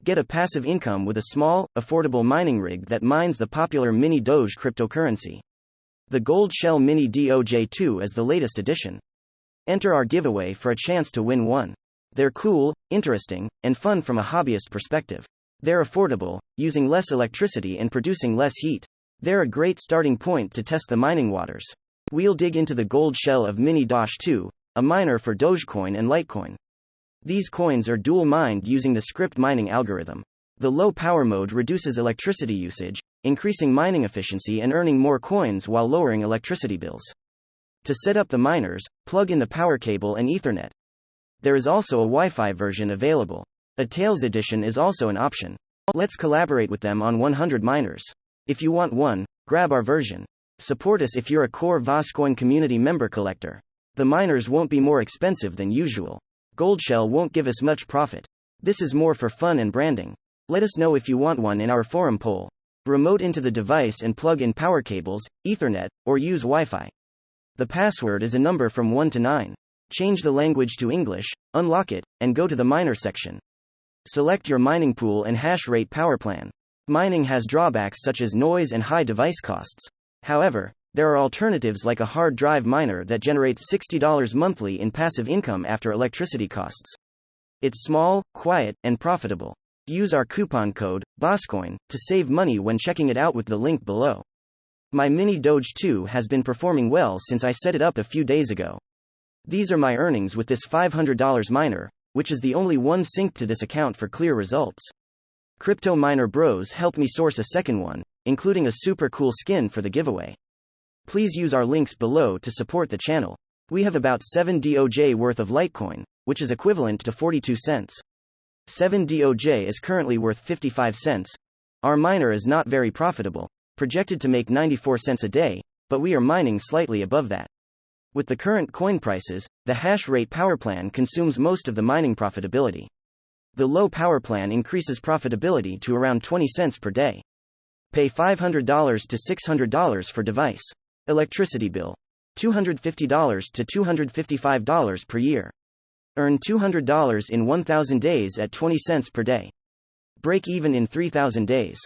Get a passive income with a small, affordable mining rig that mines the popular mini Doge cryptocurrency. The Gold Shell Mini Doge2 is the latest addition. Enter our giveaway for a chance to win one. They're cool, interesting, and fun from a hobbyist perspective. They're affordable, using less electricity and producing less heat. They're a great starting point to test the mining waters. We'll dig into the Gold Shell of Mini Doge2, a miner for Dogecoin and Litecoin. These coins are dual mined using the script mining algorithm. The low power mode reduces electricity usage, increasing mining efficiency and earning more coins while lowering electricity bills. To set up the miners, plug in the power cable and Ethernet. There is also a Wi-Fi version available. A Tails edition is also an option. Let's collaborate with them on 100 miners. If you want one, grab our version. Support us if you're a core Dogecoin community member collector. The miners won't be more expensive than usual. Goldshell won't give us much profit. This is more for fun and branding. Let us know if you want one in our forum poll. Remote into the device and plug in power cables, Ethernet, or use Wi-Fi. The password is a number from 1 to 9. Change the language to English, unlock it, and go to the miner section. Select your mining pool and hash rate power plan. Mining has drawbacks such as noise and high device costs. However, there are alternatives like a hard drive miner that generates $60 monthly in passive income after electricity costs. It's small, quiet, and profitable. Use our coupon code, BOSSCOIN, to save money when checking it out with the link below. My Mini Doge 2 has been performing well since I set it up a few days ago. These are my earnings with this $500 miner, which is the only one synced to this account for clear results. Crypto Miner Bros helped me source a second one, including a super cool skin for the giveaway. Please use our links below to support the channel. We have about 7 DOJ worth of Litecoin, which is equivalent to 42 cents. 7 DOJ is currently worth 55 cents. Our miner is not very profitable, projected to make 94 cents a day, but we are mining slightly above that. With the current coin prices, the hash rate power plan consumes most of the mining profitability. The low power plan increases profitability to around 20 cents per day. Pay $500 to $600 for device. Electricity bill: $250 to $255 per year. Earn $200 in 1,000 days at 20 cents per day. Break even in 3,000 days.